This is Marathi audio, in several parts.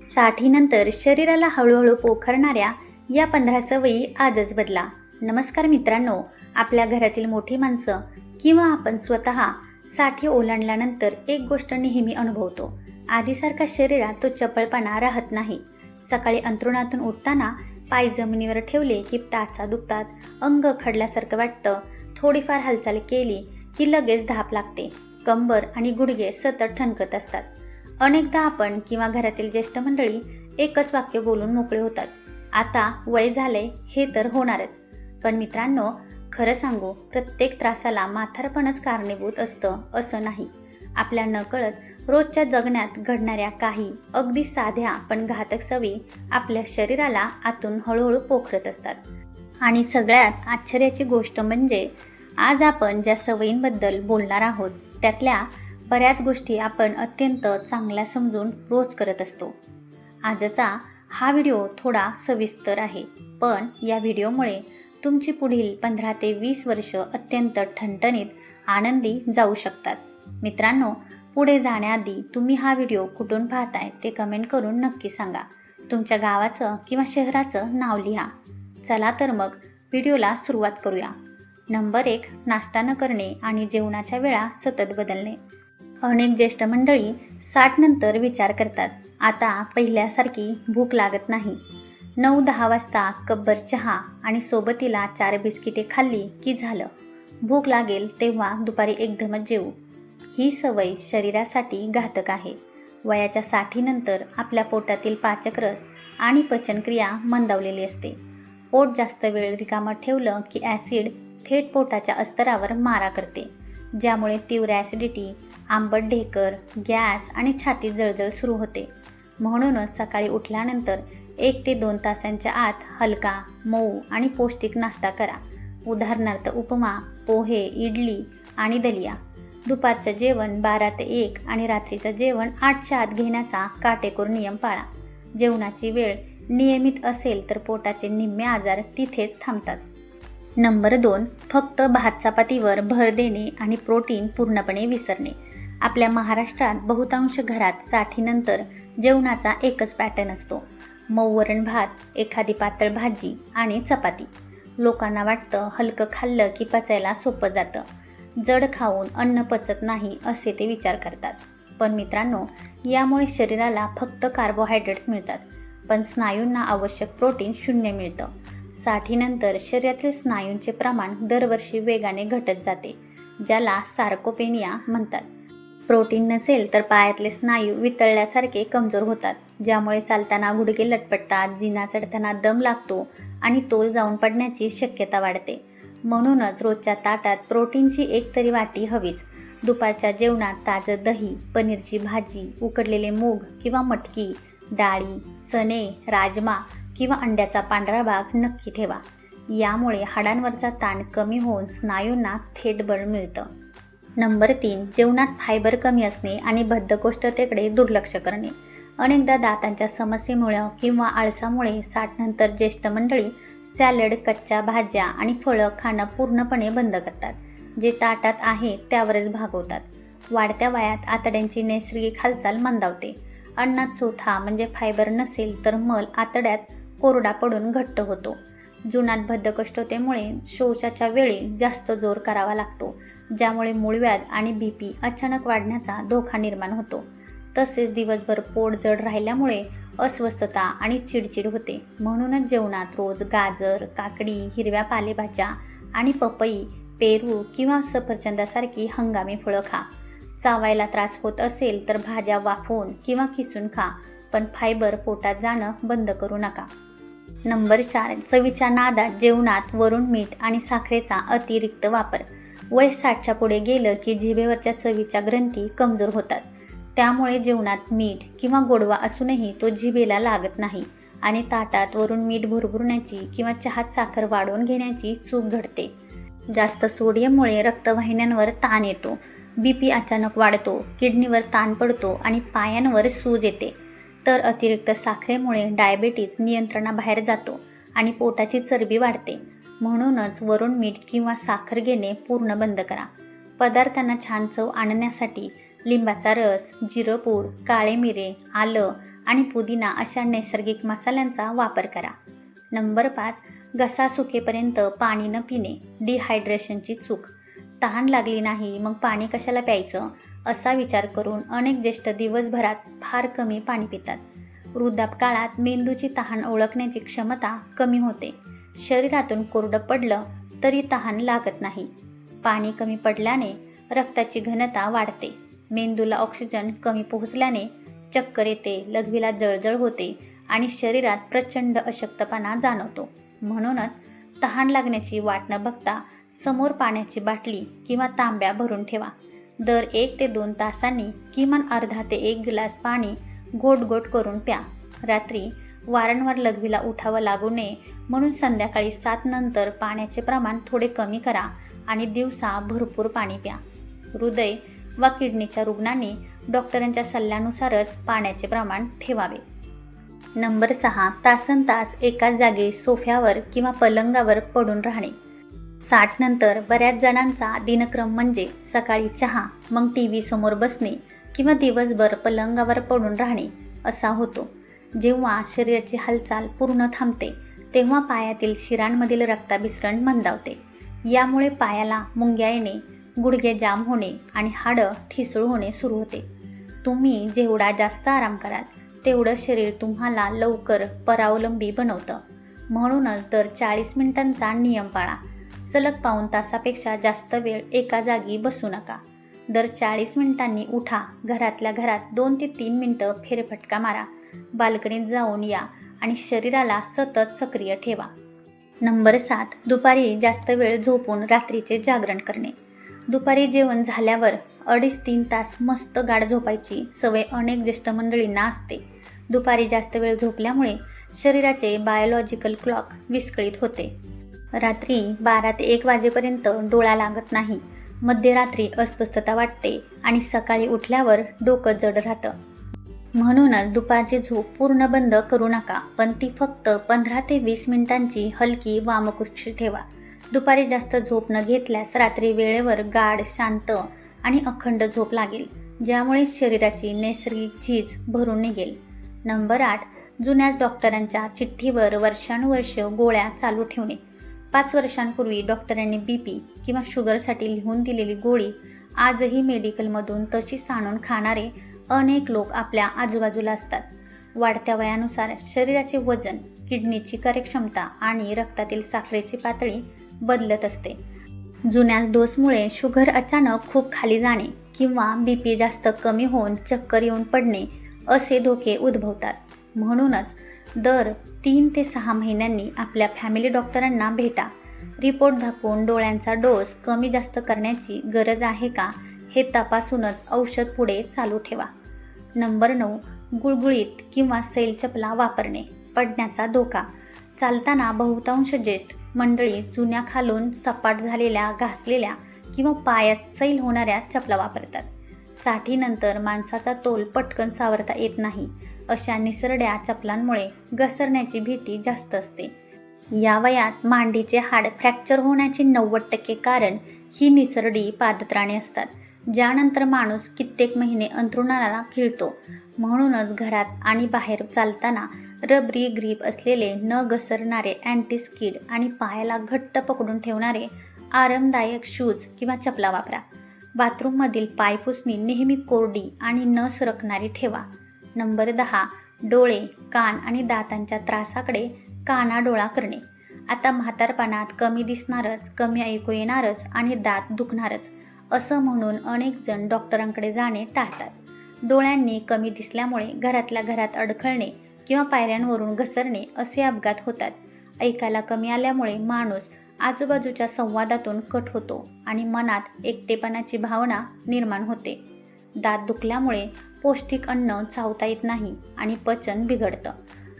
साठीनंतर शरीराला हळूहळू पोखरणाऱ्या या 15 सवयी आजच बदला. नमस्कार मित्रांनो, आपल्या घरातील मोठी माणसं किंवा आपण स्वतः 60 ओलांडल्यानंतर एक गोष्ट नेहमी अनुभवतो. आधीसारखा शरीरात तो चपळपणा राहत नाही. सकाळी अंथरुणातून उठताना पाय जमिनीवर ठेवले की टाचा दुखतात, अंग खडल्यासारखं वाटतं. थोडीफार हालचाल केली की लगेच धाप लागते. कंबर आणि गुडघे सतत ठणकत असतात. अनेकदा आपण किंवा घरातील ज्येष्ठ मंडळी एकच वाक्य बोलून मोकळे होतात, आता वय झालंय हे तर होणारच. पण मित्रांनो, खरं सांगू, प्रत्येक त्रासाला म्हातारपणच कारणीभूत असतं असं नाही. आपल्या नकळत रोजच्या जगण्यात घडणाऱ्या काही अगदी साध्या पण घातक सवयी आपल्या शरीराला आतून हळूहळू पोखरत असतात. आणि सगळ्यात आश्चर्याची गोष्ट म्हणजे आज आपण ज्या सवयींबद्दल बोलणार आहोत त्यातल्या बऱ्याच गोष्टी आपण अत्यंत चांगल्या समजून रोज करत असतो. आजचा हा व्हिडिओ थोडा सविस्तर आहे, पण या व्हिडिओमुळे तुमची पुढील 15 ते 20 वर्ष अत्यंत ठणठणीत आनंदी जाऊ शकतात. मित्रांनो, पुढे जाण्याआधी तुम्ही हा व्हिडिओ कुठून पाहताय ते कमेंट करून नक्की सांगा. तुमच्या गावाचं किंवा शहराचं नाव लिहा. चला तर मग व्हिडिओला सुरुवात करूया. नंबर 1, नाश्ता न करणे आणि जेवणाच्या वेळा सतत बदलणे. अनेक ज्येष्ठ मंडळी 60 नंतर विचार करतात, आता पहिल्यासारखी भूक लागत नाही. 9-10 वाजता कपभर चहा आणि सोबतीला 4 बिस्किटे खाल्ली की झालं. भूक लागेल तेव्हा दुपारी एकदमच जेवू. ही सवय शरीरासाठी घातक आहे. वयाच्या 60 नंतर आपल्या पोटातील पाचकरस आणि पचनक्रिया मंदावलेली असते. पोट जास्त वेळ रिकामं ठेवलं की ॲसिड थेट पोटाच्या अस्तरावर मारा करते, ज्यामुळे तीव्र ॲसिडिटी, आंबट ढेकर, गॅस आणि छातीत जळजळ सुरू होते. म्हणूनच सकाळी उठल्यानंतर 1 ते 2 तासांच्या आत हलका, मऊ आणि पौष्टिक नाश्ता करा. उदाहरणार्थ उपमा, पोहे, इडली आणि दलिया. दुपारचं जेवण 12 ते 1 आणि रात्रीचं जेवण 8च्या आत घेण्याचा काटेकोर नियम पाळा. जेवणाची वेळ नियमित असेल तर पोटाचे निम्मे आजार तिथेच थांबतात. नंबर 2, फक्त भात चपातीवर भर देणे आणि प्रोटीन पूर्णपणे विसरणे. आपल्या महाराष्ट्रात बहुतांश घरात 60 नंतर जेवणाचा एकच पॅटर्न असतो. मऊ वरण भात, एखादी पातळ भाजी आणि चपाती. लोकांना वाटतं हलकं खाल्लं की पचायला सोपं जातं. जड खाऊन अन्न पचत नाही असे ते विचार करतात. पण मित्रांनो, यामुळे शरीराला फक्त कार्बोहायड्रेट्स मिळतात, पण स्नायूंना आवश्यक प्रोटीन शून्य मिळतं. 60 नंतर शरीरातील स्नायूंचे प्रमाण दरवर्षी वेगाने घटत जाते, ज्याला सार्कोपेनिया म्हणतात. प्रोटीन नसेल तर पायातले स्नायू वितळल्यासारखे कमजोर होतात, ज्यामुळे चालताना गुडघे लटपटतात, जिना चढताना दम लागतो आणि तोल जाऊन पडण्याची शक्यता वाढते. म्हणूनच रोजच्या ताटात प्रोटीनची एक तरी वाटी हवीच. दुपारच्या जेवणात ताजं दही, पनीरची भाजी, उकडलेले मूग किंवा मटकी, डाळी, चणे, राजमा किंवा अंड्याचा पांढरा भाग नक्की ठेवा. यामुळे हाडांवरचा ताण कमी होऊन स्नायूंना थेट बळ मिळतं. नंबर 3, जेवणात फायबर कमी असणे आणि बद्धकोष्ठतेकडे दुर्लक्ष करणे. अनेकदा दातांच्या समस्येमुळे किंवा आळसामुळे 60 नंतर ज्येष्ठ मंडळी सॅलड, कच्च्या भाज्या आणि फळं खाणं पूर्णपणे बंद करतात, जे ताटात आहे त्यावरच भागवतात. वाढत्या वयात आतड्यांची नैसर्गिक हालचाल मंदावते. अन्नात चोथा म्हणजे फायबर नसेल तर मल आतड्यात कोरडा पडून घट्ट होतो. जुनाट बद्धकोष्ठतेमुळे शौचाच्या वेळी जास्त जोर करावा लागतो, ज्यामुळे मूळव्याध आणि BP अचानक वाढण्याचा धोका निर्माण होतो. तसेच दिवसभर पोट जड राहिल्यामुळे अस्वस्थता आणि चिडचिड होते. म्हणूनच जेवणात रोज गाजर, काकडी, हिरव्या पालेभाज्या आणि पपई, पेरू किंवा सफरचंदासारखी हंगामी फळं खा. चावायला त्रास होत असेल तर भाज्या वाफवून किंवा किसून खा, पण फायबर पोटात जाणं बंद करू नका. नंबर 4, चवीच्या नादात जेवणात वरून मीठ आणि साखरेचा अतिरिक्त वापर. वय 60च्या पुढे गेलं की जिभेवरच्या चवीच्या ग्रंथी कमजोर होतात. त्यामुळे जेवणात मीठ किंवा गोडवा असूनही तो जिभेला लागत नाही आणि ताटात वरून मीठ भुरभुरण्याची किंवा चहात साखर वाढवून घेण्याची चूक घडते. जास्त सोडियममुळे रक्तवाहिन्यांवर ताण येतो, BP अचानक वाढतो, किडनीवर ताण पडतो आणि पायांवर सूज येते. तर अतिरिक्त साखरेमुळे डायबेटीज नियंत्रणाबाहेर जातो आणि पोटाची चरबी वाढते. म्हणूनच वरून मीठ किंवा साखर घेणे पूर्ण बंद करा. पदार्थांना छान चव आणण्यासाठी लिंबाचा रस, जिरं पूड, काळे मिरे, आलं आणि पुदिना अशा नैसर्गिक मसाल्यांचा वापर करा. नंबर 5, घसा सुकेपर्यंत पाणी न पिणे, डिहायड्रेशनची चूक. तहान लागली नाही मग पाणी कशाला प्यायचं असा विचार करून अनेक ज्येष्ठ दिवसभरात फार कमी पाणी पितात. वृद्धापकाळात मेंदूची तहान ओळखण्याची क्षमता कमी होते. शरीरातून कोरडं पडलं तरी तहान लागत नाही. पाणी कमी पडल्याने रक्ताची घनता वाढते. मेंदूला ऑक्सिजन कमी पोहोचल्याने चक्कर येते, लघवीला जळजळ होते आणि शरीरात प्रचंड अशक्तपणा जाणवतो. म्हणूनच तहान लागण्याची वाट न बघता समोर पाण्याची बाटली किंवा तांब्या भरून ठेवा. दर 1 ते 2 तासांनी किमान अर्धा ते 1 ग्लास पाणी गोट गोट करून प्या. रात्री वारंवार लघवीला उठावं लागू नये म्हणून संध्याकाळी 7 नंतर पाण्याचे प्रमाण थोडे कमी करा आणि दिवसा भरपूर पाणी प्या. हृदय वा किडनीच्या रुग्णांनी डॉक्टरांच्या सल्ल्यानुसारच पाण्याचे प्रमाण ठेवावे. नंबर 6, तासनतास एकाच जागी सोफ्यावर किंवा पलंगावर पडून राहणे. 60 नंतर बऱ्याच जणांचा दिनक्रम म्हणजे सकाळी चहा, मग TV समोर बसणे किंवा दिवसभर पलंगावर पडून राहणे असा होतो. जेव्हा शरीराची हालचाल पूर्ण थांबते तेव्हा पायातील शिरांमधील रक्ताभिसरण मंदावते. यामुळे पायाला मुंग्या येणे, गुडघे जाम होणे आणि हाडं ठिसूळ होणे सुरू होते. तुम्ही जेवढा जास्त आराम कराल तेवढं शरीर तुम्हाला लवकर परावलंबी बनवतं. म्हणूनच दर 40 मिनिटांचा नियम पाळा. सलग पाऊण तासापेक्षा जास्त वेळ एका जागी बसू नका. दर 40 मिनिटांनी उठा. घरातल्या घरात 2 ते 3 मिनिटं फेरफटका मारा. बाल्कनीत जाऊन या आणि शरीराला सतत सक्रिय ठेवा. नंबर 7, दुपारी जास्त वेळ झोपून रात्रीचे जागरण करणे. दुपारी जेवण झाल्यावर 2.5-3 तास मस्त गाढ झोपायची सवय अनेक ज्येष्ठ मंडळींना असते. दुपारी जास्त वेळ झोपल्यामुळे शरीराचे बायोलॉजिकल क्लॉक विस्कळीत होते. रात्री 12 ते 1 वाजेपर्यंत डोळा लागत नाही. मध्यरात्री अस्वस्थता वाटते आणि सकाळी उठल्यावर डोकं जड राहतं. म्हणूनच दुपारची झोप पूर्ण बंद करू नका, पण ती फक्त 15 ते 20 मिनिटांची हलकी वामकुक्षी ठेवा. दुपारी जास्त झोप न घेतल्यास रात्री वेळेवर गाढ, शांत आणि अखंड झोप लागेल, ज्यामुळे शरीराची नैसर्गिक झीज भरून निघेल. नंबर 8, जुन्याच डॉक्टरांच्या चिठ्ठीवर वर्षानुवर्ष गोळ्या चालू ठेवणे. 5 वर्षांपूर्वी डॉक्टरांनी BP किंवा शुगरसाठी लिहून दिलेली गोळी आजही मेडिकलमधून तशीच आणून खाणारे अनेक लोक आपल्या आजूबाजूला असतात. वाढत्या वयानुसार शरीराचे वजन, किडनीची कार्यक्षमता आणि रक्तातील साखरेची पातळी बदलत असते. जुन्या डोसमुळे शुगर अचानक खूप खाली जाणे किंवा BP जास्त कमी होऊन चक्कर येऊन पडणे असे धोके उद्भवतात. म्हणूनच दर 3 ते 6 महिन्यांनी आपल्या फॅमिली डॉक्टरांना भेटा. रिपोर्ट दाखवून डोळ्यांचा डोस कमी जास्त करण्याची गरज आहे का हे तपासूनच औषध पुढे चालू ठेवा. नंबर 9, गुळगुळीत किंवा सैल चपला वापरणे. पडण्याचा धोका. चालताना बहुतांश ज्येष्ठ मंडळी जुन्या खालून सपाट झालेल्या, घासलेल्या किंवा पायात सैल होणाऱ्या चपला वापरतात. 60 नंतर माणसाचा तोल पटकन सावरता येत नाही. अशा निसरड्या चपलांमुळे घसरण्याची भीती जास्त असते. या वयात मांडीचे हाड फ्रॅक्चर होण्याचे 90% कारण ही निसरडी पादत्राणे असतात, ज्यानंतर माणूस कित्येक महिने अंथरुणाला खिळतो. म्हणूनच घरात आणि बाहेर चालताना रबरी ग्रीप असलेले न घसरणारे अँटी स्किड आणि पायाला घट्ट पकडून ठेवणारे आरामदायक शूज किंवा चपला वापरा. बाथरूममधील पायपुसणी नेहमी कोरडी आणि न सरकणारी ठेवा. नंबर 10, डोळे, कान आणि दातांच्या त्रासाकडे कानाडोळा करणे. आता म्हातारपणात कमी दिसणारच, कमी ऐकू येणारच आणि दात दुखणारच असं म्हणून अनेक जण डॉक्टरांकडे जाणे टाळतात. डोळ्यांनी कमी दिसल्यामुळे घरातल्या घरात अडखळणे किंवा पायऱ्यांवरून घसरणे असे अपघात होतात. ऐकायला कमी आल्यामुळे माणूस आजूबाजूच्या संवादातून कट होतो आणि मनात एकटेपणाची भावना निर्माण होते. दात दुखल्यामुळे पौष्टिक अन्न चावता येत नाही आणि पचन बिघडतं.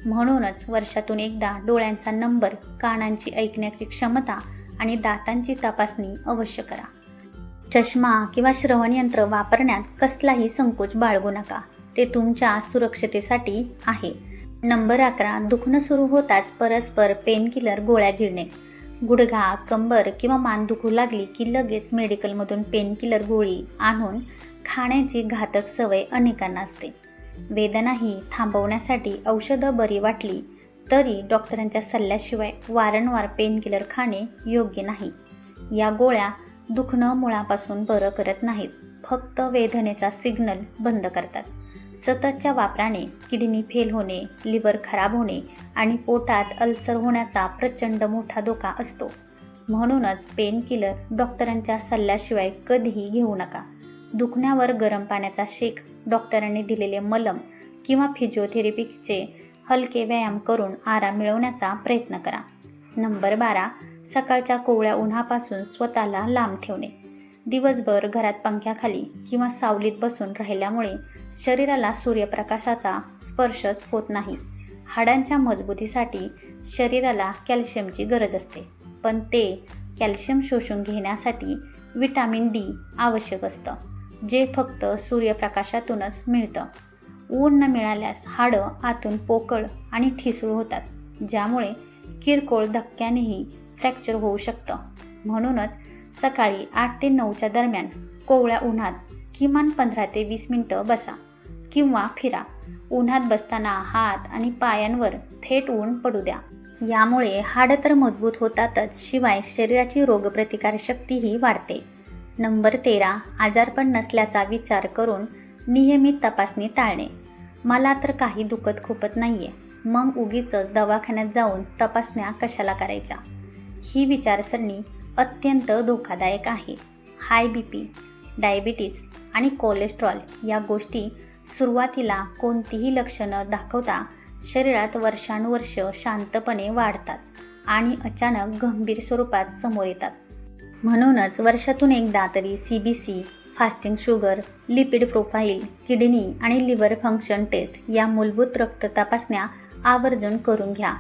म्हणूनच वर्षातून एकदा डोळ्यांचा नंबर, कानांची ऐकण्याची क्षमता आणि दातांची तपासणी अवश्य करा. चष्मा किंवा श्रवणयंत्र वापरण्यात कसलाही संकोच बाळगू नका. ते तुमच्या सुरक्षतेसाठी आहे. नंबर 11, दुखणं सुरू होताच परस्पर पेनकिलर गोळ्या गिळणे. गुडघा, कंबर किंवा मान दुखू लागली की लगेच मेडिकलमधून पेनकिलर गोळी आणून खाण्याची घातक सवय अनेकांना असते. वेदनाही थांबवण्यासाठी औषधं बरी वाटली तरी डॉक्टरांच्या सल्ल्याशिवाय वारंवार पेनकिलर खाणे योग्य नाही. या गोळ्या दुखणं मुळापासून बरं करत नाहीत, फक्त वेदनेचा सिग्नल बंद करतात. सततच्या वापराने किडनी फेल होणे, लिव्हर खराब होणे आणि पोटात अल्सर होण्याचा प्रचंड मोठा धोका असतो. म्हणूनच पेनकिलर डॉक्टरांच्या सल्ल्याशिवाय कधीही घेऊ नका. दुखण्यावर गरम पाण्याचा शेक, डॉक्टरांनी दिलेले मलम किंवा फिजिओथेरपीचे हलके व्यायाम करून आराम मिळवण्याचा प्रयत्न करा. नंबर 12. सकाळच्या कोवळ्या उन्हापासून स्वतःला लांब ठेवणे. दिवसभर घरात पंख्याखाली किंवा सावलीत बसून राहिल्यामुळे शरीराला सूर्यप्रकाशाचा स्पर्शच होत नाही. हाडांच्या मजबूतीसाठी शरीराला कॅल्शियमची गरज असते, पण ते कॅल्शियम शोषून घेण्यासाठी विटॅमिन डी आवश्यक असतं, जे फक्त सूर्यप्रकाशातूनच मिळतं. ऊन न मिळाल्यास हाडं आतून पोकळ आणि ठिसूळ होतात, ज्यामुळे किरकोळ धक्क्यानेही फ्रॅक्चर होऊ शकतं. म्हणूनच सकाळी 8 ते 9च्या दरम्यान कोवळ्या उन्हात किमान 15 ते 20 मिनिटं बसा किंवा फिरा. उन्हात बसताना हात आणि पायांवर थेट ऊन पडू द्या. यामुळे हाडं तर मजबूत होतातच, शिवाय शरीराची रोगप्रतिकारशक्तीही वाढते. नंबर 13. आजारपण नसल्याचा विचार करून नियमित तपासणी टाळणे. मला तर काही दुखत खुपत नाहीये, मग उगीच दवाखान्यात जाऊन तपासण्या कशाला करायच्या? ही विचारसरणी अत्यंत धोकादायक आहे. हाय BP, डायबिटीज आणि कोलेस्ट्रॉल या गोष्टी सुरुवातीला कोणतीही लक्षणं दाखवता शरीरात वर्षानुवर्ष शांतपणे वाढतात आणि अचानक गंभीर स्वरूपात समोर येतात. म्हणूनच वर्षातून एकदा तरी CBC, fasting sugar, lipid profile, kidney आणि लिव्हर फंक्शन टेस्ट या मूलभूत रक्त तपासण्या आवर्जून करून घ्या.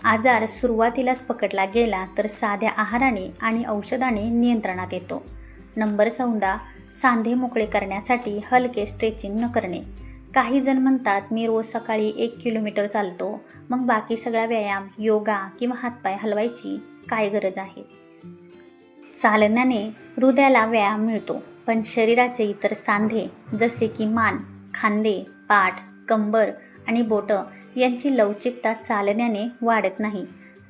आजार सुरुवातीलाच पकडला गेला तर साध्या आहाराने आणि औषधाने नियंत्रणात येतो. नंबर 14. सांधे मोकळे करण्यासाठी हलके स्ट्रेचिंग न करणे. काही जण म्हणतात मी रोज सकाळी 1 किलोमीटर चालतो, मग बाकी सगळा व्यायाम योगा किंवा हातपाय हलवायची काय गरज आहे? चालण्याने हृदयाला व्यायाम मिळतो, पण शरीराचे इतर सांधे जसे की मान, खांदे, पाठ, कंबर आणि बोटं यांची लवचिकता चालण्याने वाढत नाही.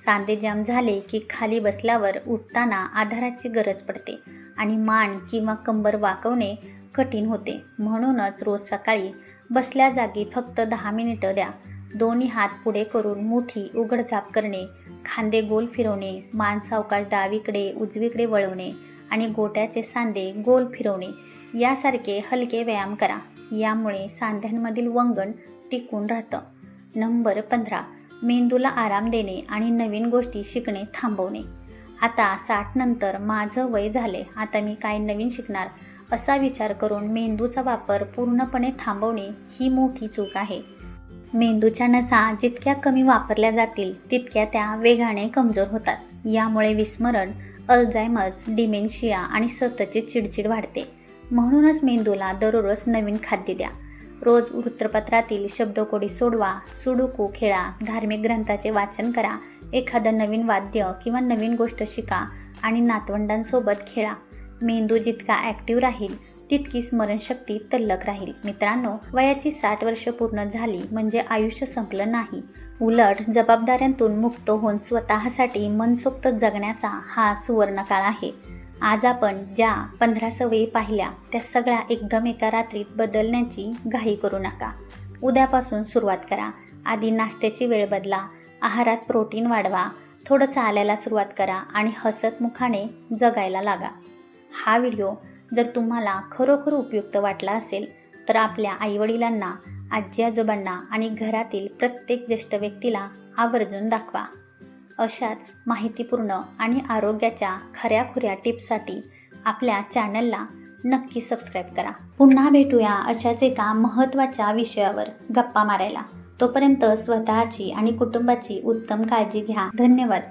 सांधे जाम झाले की खाली बसल्यावर उठताना आधाराची गरज पडते आणि मान किंवा कंबर वाकवणे कठीण होते. म्हणूनच रोज सकाळी बसल्या जागी फक्त 10 मिनिटं द्या. दोन्ही हात पुढे करून मुठी उघडझाप करणे, खांदे गोल फिरवणे, मान सावकाश डावीकडे उजवीकडे वळवणे आणि गोट्याचे सांधे गोल फिरवणे यासारखे हलके व्यायाम करा. यामुळे सांध्यांमधील वंगण टिकून राहतं. नंबर 15. मेंदूला आराम देणे आणि नवीन गोष्टी शिकणे थांबवणे. आता 60 नंतर माझं वय झाले, आता मी काय नवीन शिकणार असा विचार करून मेंदूचा वापर पूर्णपणे थांबवणे ही मोठी चूक आहे. मेंदूच्या नसा जितक्या कमी वापरल्या जातील तितक्या त्या वेगाने कमजोर होतात. यामुळे विस्मरण, अल्झायमर्स, डिमेन्शिया आणि सततची चिडचिड वाढते. म्हणूनच मेंदूला दररोज नवीन खाद्य द्या. रोज वृत्तपत्रातील शब्दकोडी सोडवा, सुडोकू खेळा, धार्मिक ग्रंथाचे वाचन करा, एखादं नवीन वाद्य किंवा नवीन गोष्ट शिका आणि नातवंडांसोबत खेळा. मेंदू जितका ॲक्टिव्ह राहील तितकी स्मरणशक्ती तल्लख राहील. मित्रांनो, वयाची 60 वर्ष पूर्ण झाली म्हणजे आयुष्य संपलं नाही. उलट जबाबदाऱ्यांतून मुक्त होऊन स्वतःसाठी मनसोक्त जगण्याचा हा सुवर्णकाळ आहे. आज आपण ज्या 15 सवयी पाहिल्या त्या सगळ्या एकदम एका रात्रीत बदलण्याची घाई करू नका. उद्यापासून सुरुवात करा. आधी नाश्त्याची वेळ बदला, आहारात प्रोटीन वाढवा, थोडं चालायला सुरुवात करा आणि हसत मुखाने जगायला लागा. हा व्हिडिओ जर तुम्हाला खरोखर उपयुक्त वाटला असेल तर आपल्या आईवडिलांना, आजी आजोबांना आणि घरातील प्रत्येक ज्येष्ठ व्यक्तीला आवर्जून दाखवा. अशाच माहितीपूर्ण आणि आरोग्याच्या खऱ्याखुऱ्या टिप्ससाठी आपल्या चॅनलला नक्की सबस्क्राईब करा. पुन्हा भेटूया अशाच एका महत्त्वाच्या विषयावर गप्पा मारायला. तोपर्यंत स्वतःची आणि कुटुंबाची उत्तम काळजी घ्या. धन्यवाद.